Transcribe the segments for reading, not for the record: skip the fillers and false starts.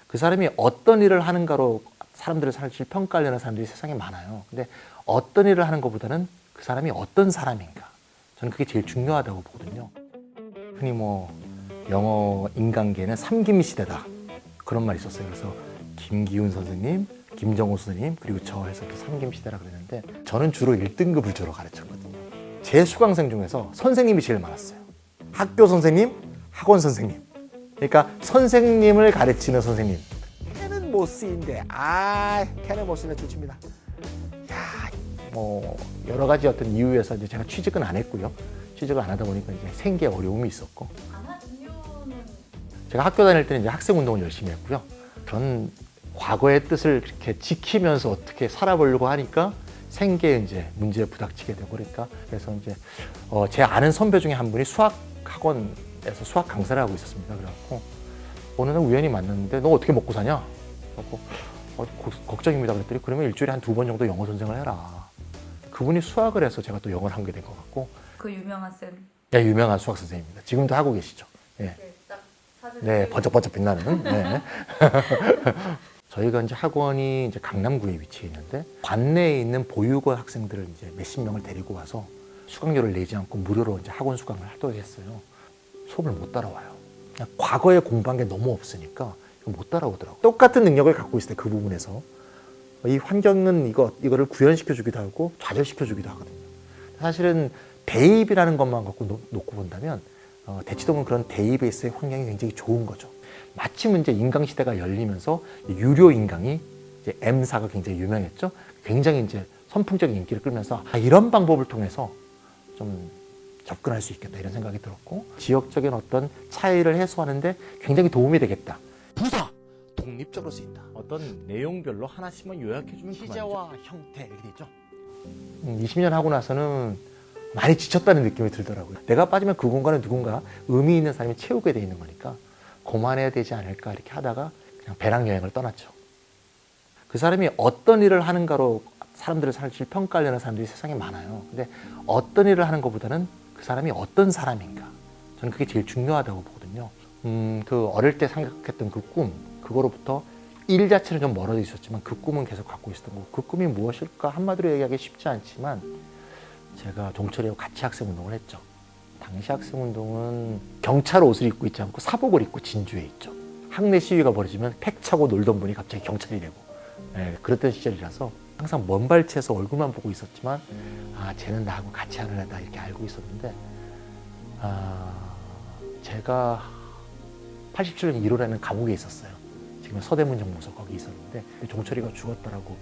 그 사람이 어떤 일을 하는가로 사람들을 사실 평가하려는 사람들이 세상에 많아요. 근데 어떤 일을 하는 것보다는 그 사람이 어떤 사람인가. 저는 그게 제일 중요하다고 보거든요. 흔히 뭐 영어 인간계는 삼김시대다. 그런 말이 있었어요. 그래서 김기훈 선생님, 김정호 선생님, 그리고 저 해서 삼김시대라 그랬는데 저는 주로 1등급을 주로 가르쳤거든요. 제 수강생 중에서 선생님이 제일 많았어요. 학교 선생님, 학원 선생님. 그러니까 선생님을 가르치는 선생님. 걔는 못 쓰인데, 걔는 못 쓰는 좋습니다. 야, 뭐 여러 가지 어떤 이유에서 이제 제가 취직은 안 했고요. 취직을 안 하다 보니까 이제 생계 어려움이 있었고. 안 한 이유는 제가 학교 다닐 때는 이제 학생 운동을 열심히 했고요. 그런 과거의 뜻을 이렇게 지키면서 어떻게 살아보려고 하니까 생계에 이제 문제에 부닥치게 되고 그러니까 그래서 이제 제 아는 선배 중에 한 분이 수학 학원에서 수학 강사를 하고 있었습니다. 그래갖고 어느 날 우연히 만났는데 너 어떻게 먹고 사냐? 그래갖고 걱정입니다. 그랬더니 그러면 일주일에 한 2번 정도 영어 선생을 해라. 그분이 수학을 해서 제가 또 영어를 하게 된 것 같고. 그 유명한 쌤. 네, 유명한 수학 선생님입니다. 지금도 하고 계시죠. 네. 딱 사진. 네, 번쩍번쩍 빛나는. 네. 저희가 이제 학원이 이제 강남구에 위치해 있는데 관내에 있는 보육원 학생들을 이제 몇십 명을 데리고 와서 수강료를 내지 않고 무료로 이제 학원 수강을 하도록 했어요. 수업을 못 따라와요. 그냥 과거에 공부한 게 너무 없으니까 못 따라오더라고요. 똑같은 능력을 갖고 있을 때 그 부분에서 이 환경은 이거를 구현시켜 주기도 하고 좌절시켜 주기도 하거든요. 사실은 대입이라는 것만 갖고 놓고 본다면 대치동은 그런 대입에서의 환경이 굉장히 좋은 거죠. 마침 이제 인강시대가 열리면서 유료 인강이 이제 M사가 굉장히 유명했죠. 굉장히 이제 선풍적인 인기를 끌면서 이런 방법을 통해서 좀 접근할 수 있겠다 이런 생각이 들었고 지역적인 어떤 차이를 해소하는데 굉장히 도움이 되겠다. 부서 독립적으로 쓰인다. 어떤 내용별로 하나씩만 요약해주면 시제와 형태 이렇게 되죠. 20년 하고 나서는 많이 지쳤다는 느낌이 들더라고요. 내가 빠지면 그 공간에 누군가 의미 있는 사람이 채우게 돼 있는 거니까 그만해야 되지 않을까 이렇게 하다가 그냥 배낭여행을 떠났죠. 그 사람이 어떤 일을 하는가로 사람들을 사실 평가하려는 사람들이 세상에 많아요. 근데 어떤 일을 하는 것보다는 그 사람이 어떤 사람인가. 저는 그게 제일 중요하다고 보거든요. 그 어릴 때 생각했던 그 꿈, 그거로부터 일 자체는 좀 멀어져 있었지만 그 꿈은 계속 갖고 있었던 거고 그 꿈이 무엇일까 한마디로 얘기하기 쉽지 않지만 제가 종철이하고 같이 학생 운동을 했죠. 당시 학생 운동은 경찰 옷을 입고 있지 않고 사복을 입고 진주에 있죠. 학내 시위가 벌어지면 팩 차고 놀던 분이 갑자기 경찰이 되고 그랬던 시절이라서 항상 먼 발치에서 얼굴만 보고 있었지만 쟤는 나하고 같이 하는 애다 이렇게 알고 있었는데 제가 87년 1월에는 감옥에 있었어요. 지금 서대문 정무소 거기 있었는데 종철이가 죽었더라고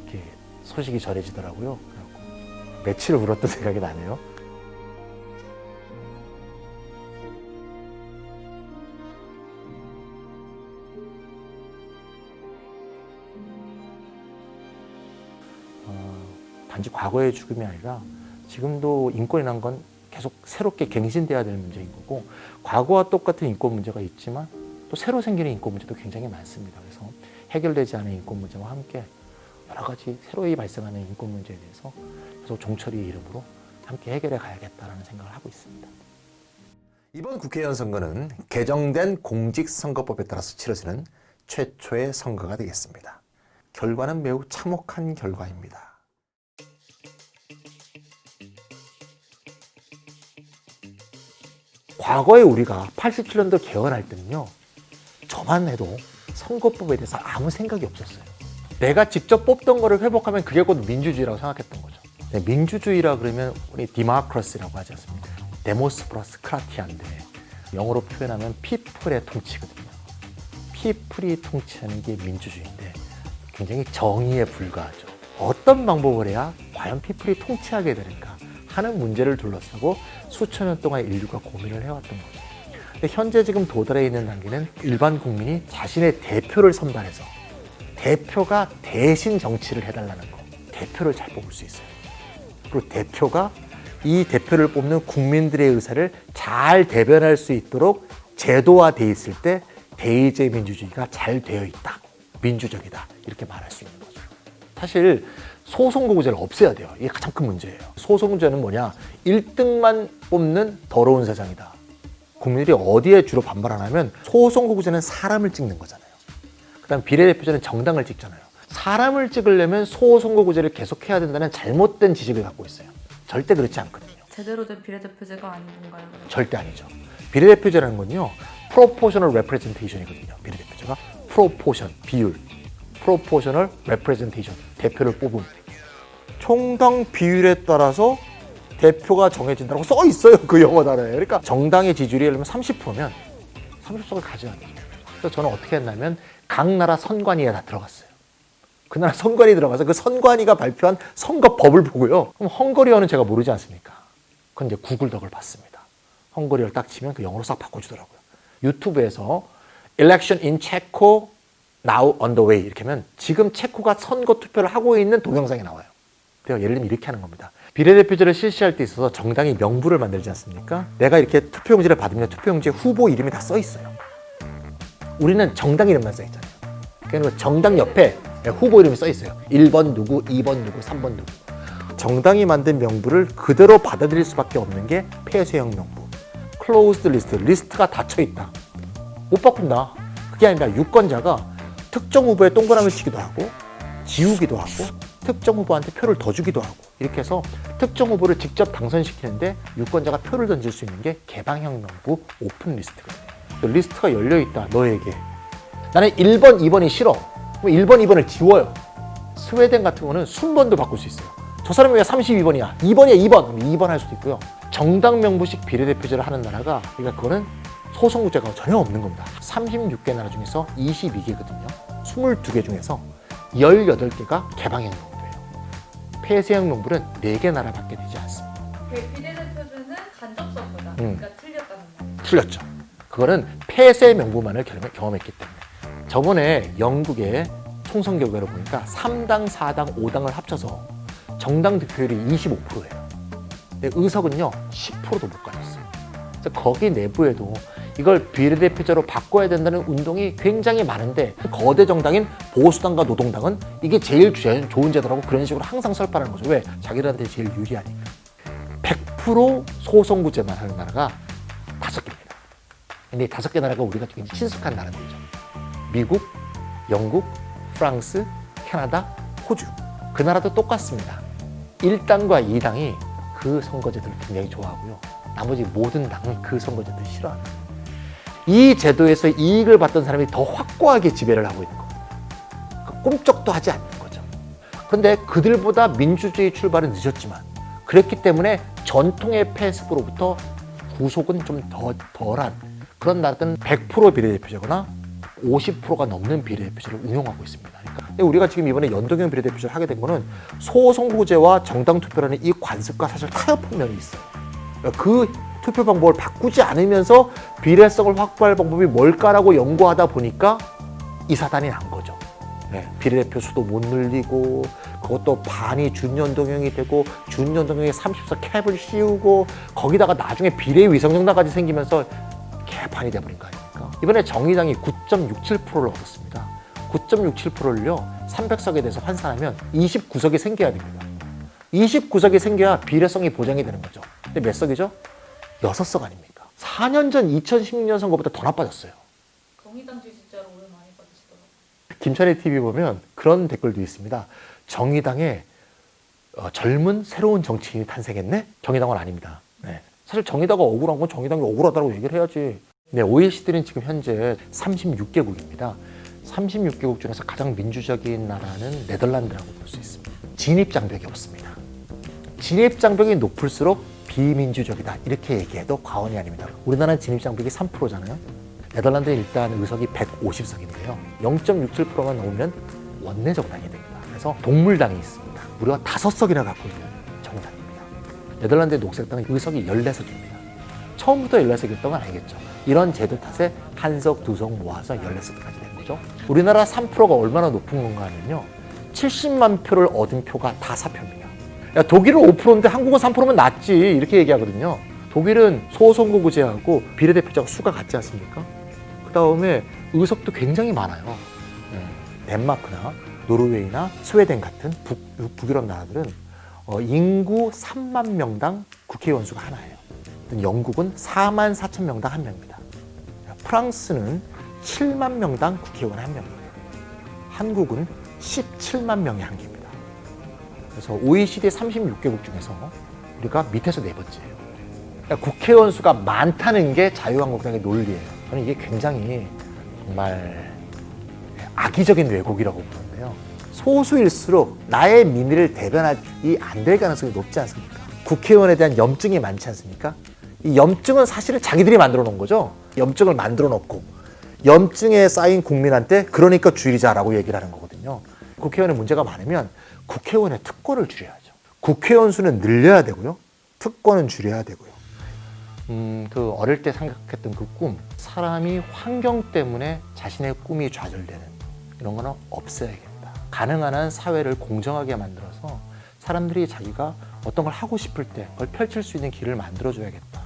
이렇게 소식이 전해지더라고요. 그래갖고 며칠을 울었던 생각이 나네요. 단지 과거의 죽음이 아니라 지금도 인권이란 건 계속 새롭게 갱신돼야 될 문제인 거고 과거와 똑같은 인권 문제가 있지만 또 새로 생기는 인권 문제도 굉장히 많습니다. 그래서 해결되지 않은 인권 문제와 함께 여러 가지 새로이 발생하는 인권 문제에 대해서 계속 종철이의 이름으로 함께 해결해 가야겠다는 생각을 하고 있습니다. 이번 국회의원 선거는 개정된 공직선거법에 따라서 치러지는 최초의 선거가 되겠습니다. 결과는 매우 참혹한 결과입니다. 과거에 우리가 87년도 개헌할 때는요. 저만 해도 선거법에 대해서 아무 생각이 없었어요. 내가 직접 뽑던 거를 회복하면 그게 곧 민주주의라고 생각했던 거죠. 네, 민주주의라 그러면 우리 디마크러시라고 하지 않습니까? 데모스 플러스 크라티아인데 영어로 표현하면 피플의 통치거든요. 피플이 통치하는 게 민주주의인데 굉장히 정의에 불과하죠. 어떤 방법을 해야 과연 피플이 통치하게 되는가 하는 문제를 둘러싸고 수천 년 동안 인류가 고민을 해왔던 거죠. 근데 현재 지금 도달해 있는 단계는 일반 국민이 자신의 대표를 선발해서 대표가 대신 정치를 해달라는 거. 대표를 잘 뽑을 수 있어요. 그리고 대표가 이 대표를 뽑는 국민들의 의사를 잘 대변할 수 있도록 제도화돼 있을 때 대의제 민주주의가 잘 되어 있다. 민주적이다. 이렇게 말할 수 있는 거죠. 사실 소선거구제를 없애야 돼요. 이게 가장 큰 문제예요. 소선거구제는 뭐냐? 1등만 뽑는 더러운 세상이다. 국민들이 어디에 주로 반발하냐면 소선거구제는 사람을 찍는 거잖아요. 그다음 비례대표제는 정당을 찍잖아요. 사람을 찍으려면 소선거구제를 계속해야 된다는 잘못된 지식을 갖고 있어요. 절대 그렇지 않거든요. 제대로 된 비례대표제가 아닌 건가요? 절대 아니죠. 비례대표제라는 건요, proportional representation이거든요. 비례대표제가 proportion, 비율, proportional representation, 대표를 뽑음. 총당 비율에 따라서 대표가 정해진다고 써 있어요. 그 영어 단어에. 그러니까 정당의 지지율이 예를 들면 30%면 30석을 가져야 돼요. 그래서 저는 어떻게 했냐면 각 나라 선관위에 다 들어갔어요. 그 나라 선관위 들어가서 그 선관위가 발표한 선거법을 보고요. 그럼 헝거리어는 제가 모르지 않습니까? 그건 이제 구글 덕을 봤습니다. 헝거리어를 딱 치면 그 영어로 싹 바꿔주더라고요. 유튜브에서 Election in Checo now on the way 이렇게 하면 지금 체코가 선거 투표를 하고 있는 동영상이 나와요. 그래서 예를 들면 이렇게 하는 겁니다. 비례대표제를 실시할 때 있어서 정당이 명부를 만들지 않습니까? 내가 이렇게 투표용지를 받으면 투표용지에 후보 이름이 다 써 있어요. 우리는 정당 이름만 써 있잖아요. 그러니까 정당 옆에 후보 이름이 써 있어요. 1번 누구, 2번 누구, 3번 누구. 정당이 만든 명부를 그대로 받아들일 수밖에 없는 게 폐쇄형 명부. 클로즈드 리스트, 리스트가 닫혀 있다. 못 바꾼다. 그게 아니라 유권자가 특정 후보에 동그라미 치기도 하고 지우기도 하고 특정 후보한테 표를 더 주기도 하고 이렇게 해서 특정 후보를 직접 당선시키는데 유권자가 표를 던질 수 있는 게 개방형 명부 오픈 리스트거든요. 리스트가 열려있다 너에게. 나는 1번, 2번이 싫어. 그럼 1번, 2번을 지워요. 스웨덴 같은 거는 순번도 바꿀 수 있어요. 저 사람이 왜 32번이야? 2번이야 2번. 그럼 2번 할 수도 있고요. 정당 명부식 비례대표제를 하는 나라가 그러니까 그거는 소선구제가 전혀 없는 겁니다. 36개 나라 중에서 22개거든요. 22개 중에서 18개가 개방형 명부예요. 폐쇄형 명부는 4개 나라밖에 되지 않습니다. 비례대표제는 간접선거다. 그러니까 틀렸다는 말. 틀렸죠. 그거는 폐쇄 명부만을 경험했기 때문에. 저번에 영국의 총선 결과를 보니까 3당, 4당, 5당을 합쳐서 정당 득표율이 25%예요. 근데 의석은요 10%도 못 가졌어요. 그래서 거기 내부에도 이걸 비례대표제로 바꿔야 된다는 운동이 굉장히 많은데 거대 정당인 보수당과 노동당은 이게 제일 좋은 제도라고 그런 식으로 항상 설파하는 거죠. 왜? 자기들한테 제일 유리하니까. 100% 소선구제만 하는 나라가 5개입니다. 근데 이 5개 나라가 우리가 굉장히 친숙한 나라들이죠. 미국, 영국, 프랑스, 캐나다, 호주. 그 나라도 똑같습니다. 1당과 2당이 그 선거제도를 굉장히 좋아하고요. 나머지 모든 당은 그 선거제도를 싫어합니다. 이 제도에서 이익을 받던 사람이 더 확고하게 지배를 하고 있는 겁니다. 꼼짝도 하지 않는 거죠. 그런데 그들보다 민주주의 출발은 늦었지만 그랬기 때문에 전통의 패습으로부터 구속은 좀 덜한 그런 나라들은 100% 비례대표제거나 50%가 넘는 비례대표제를 운용하고 있습니다. 그러니까 우리가 지금 이번에 연동형 비례대표제를 하게 된 거는 소선거구제와 정당투표라는 이 관습과 사실 타협한 면이 있어요. 그 투표 방법을 바꾸지 않으면서 비례성을 확보할 방법이 뭘까라고 연구하다 보니까 이 사단이 난 거죠. 네, 비례대표 수도 못 늘리고 그것도 반이 준연동형이 되고 준연동형에 30석 캡을 씌우고 거기다가 나중에 비례위성정당까지 생기면서 개판이 돼버린 거 아닙니까? 이번에 정의당이 9.67%를 얻었습니다. 9.67%를요 300석에 대해서 환산하면 29석이 생겨야 됩니다. 29석이 생겨야 비례성이 보장이 되는 거죠. 근데 몇 석이죠? 6석 아닙니까? 4년 전 2016년 선거보다 더 나빠졌어요. 정의당 지지자로 오래 많이 받으시더라고요. 김찬희 TV 보면 그런 댓글도 있습니다. 정의당에 젊은 새로운 정치인이 탄생했네? 정의당은 아닙니다. 네. 사실 정의당이 억울한 건 정의당이 억울하다고 얘기를 해야지. 네, OECD는 지금 현재 36개국입니다. 36개국 중에서 가장 민주적인 나라는 네덜란드라고 볼 수 있습니다. 진입장벽이 없습니다. 진입장벽이 높을수록 비민주적이다 이렇게 얘기해도 과언이 아닙니다. 우리나라는 진입장벽이 3%잖아요. 네덜란드는 일단 의석이 150석인데요. 0.67%만 넘으면 원내 정당이 됩니다. 그래서 동물당이 있습니다. 무려 5석이나 갖고 있는 정당입니다. 네덜란드의 녹색당은 의석이 14석입니다. 처음부터 14석이었던 건 아니겠죠. 이런 제도 탓에 1석, 2석 모아서 14석까지 된 거죠. 우리나라 3%가 얼마나 높은 건가 하면요. 70만 표를 얻은 표가 다 사표입니다. 야, 독일은 5%인데 한국은 3%면 낫지 이렇게 얘기하거든요. 독일은 소선거구제하고 비례대표제가 수가 같지 않습니까? 그 다음에 의석도 굉장히 많아요. 네. 덴마크나 노르웨이나 스웨덴 같은 북유럽 나라들은 인구 3만 명당 국회의원 수가 하나예요. 영국은 4만 4천 명당 한 명입니다. 프랑스는 7만 명당 국회의원 한 명입니다. 한국은 17만 명의 한계입니다. 그래서 OECD 36개국 중에서 우리가 밑에서 네 번째예요. 그러니까 국회의원 수가 많다는 게 자유한국당의 논리예요. 저는 이게 굉장히 정말 악의적인 왜곡이라고 보는데요. 소수일수록 나의 민의를 대변하지 안 될 가능성이 높지 않습니까? 국회의원에 대한 염증이 많지 않습니까? 이 염증은 사실은 자기들이 만들어 놓은 거죠. 염증을 만들어 놓고 염증에 쌓인 국민한테 그러니까 줄이자라고 얘기를 하는 거거든요. 국회의원의 문제가 많으면 국회의원의 특권을 줄여야죠. 국회의원 수는 늘려야 되고요. 특권은 줄여야 되고요. 그 어릴 때 생각했던 그 꿈, 사람이 환경 때문에 자신의 꿈이 좌절되는 이런 거는 없애야겠다. 가능한 한 사회를 공정하게 만들어서 사람들이 자기가 어떤 걸 하고 싶을 때 그걸 펼칠 수 있는 길을 만들어줘야겠다.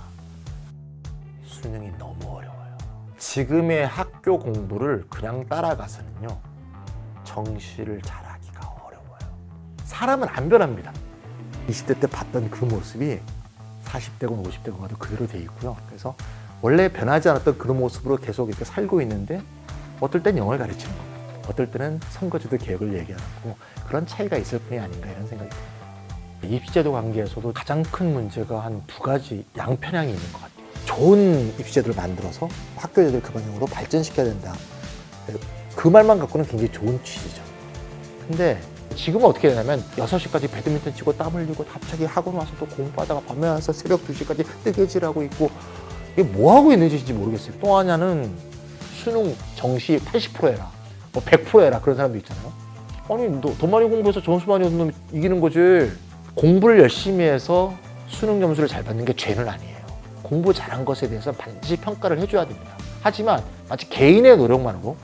수능이 너무 어려워요. 지금의 학교 공부를 그냥 따라가서는요, 정시를 잘하기가 어려워요. 사람은 안 변합니다. 20대 때 봤던 그 모습이 40대건 50대건 가도 그대로 돼 있고요. 그래서 원래 변하지 않았던 그런 모습으로 계속 이렇게 살고 있는데 어떨 땐 영어를 가르치는 거고 어떨 때는 선거제도 개혁을 얘기하고 그런 차이가 있을 뿐이 아닌가 이런 생각이 듭니다. 입시제도 관계에서도 가장 큰 문제가 한 두 가지 양편향이 있는 것 같아요. 좋은 입시제도를 만들어서 학교제도를 그 방향으로 발전시켜야 된다. 그 말만 갖고는 굉장히 좋은 취지죠. 근데 지금은 어떻게 되냐면 6시까지 배드민턴 치고 땀 흘리고 갑자기 학원 와서 또 공부하다가 밤에 와서 새벽 2시까지 뜨개질하고 있고 이게 뭐 하고 있는 짓인지 모르겠어요. 또 하나는 수능 정시 80% 해라. 뭐 100% 해라. 그런 사람도 있잖아요. 아니 너 더 많이 공부해서 점수 많이 얻는 놈이 이기는 거지. 공부를 열심히 해서 수능 점수를 잘 받는 게 죄는 아니에요. 공부 잘한 것에 대해서 반드시 평가를 해줘야 됩니다. 하지만 마치 개인의 노력만으로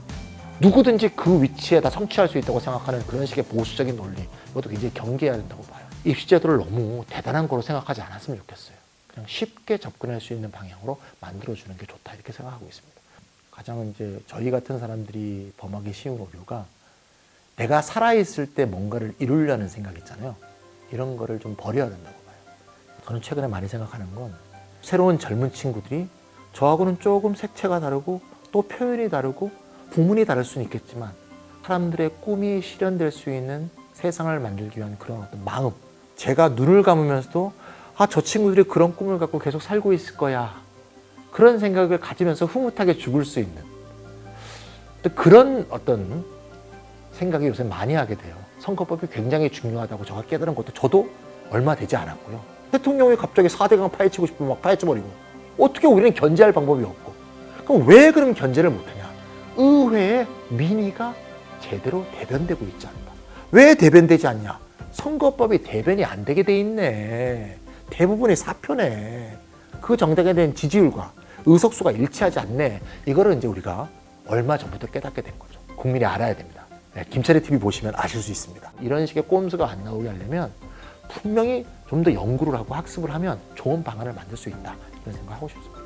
누구든지 그 위치에 다 성취할 수 있다고 생각하는 그런 식의 보수적인 논리, 이것도 굉장히 경계해야 된다고 봐요. 입시제도를 너무 대단한 거로 생각하지 않았으면 좋겠어요. 그냥 쉽게 접근할 수 있는 방향으로 만들어주는 게 좋다 이렇게 생각하고 있습니다. 가장 이제 저희 같은 사람들이 범하기 쉬운 오류가 내가 살아있을 때 뭔가를 이루려는 생각 있잖아요. 이런 거를 좀 버려야 된다고 봐요. 저는 최근에 많이 생각하는 건 새로운 젊은 친구들이 저하고는 조금 색채가 다르고 또 표현이 다르고 부문이 다를 수는 있겠지만 사람들의 꿈이 실현될 수 있는 세상을 만들기 위한 그런 어떤 마음, 제가 눈을 감으면서도 저 친구들이 그런 꿈을 갖고 계속 살고 있을 거야 그런 생각을 가지면서 흐뭇하게 죽을 수 있는 그런 어떤 생각이 요새 많이 하게 돼요. 선거법이 굉장히 중요하다고 제가 깨달은 것도 저도 얼마 되지 않았고요. 대통령이 갑자기 4대강 파헤치고 싶으면 막 파헤쳐버리고 어떻게 우리는 견제할 방법이 없고 그럼 왜 그럼 견제를 못하냐. 의회의 민의가 제대로 대변되고 있지 않다. 왜 대변되지 않냐? 선거법이 대변이 안 되게 돼 있네. 대부분이 사표네. 그 정당에 대한 지지율과 의석수가 일치하지 않네. 이거를 이제 우리가 얼마 전부터 깨닫게 된 거죠. 국민이 알아야 됩니다. 네, 김철의 TV 보시면 아실 수 있습니다. 이런 식의 꼼수가 안 나오게 하려면 분명히 좀 더 연구를 하고 학습을 하면 좋은 방안을 만들 수 있다. 이런 생각을 하고 싶습니다.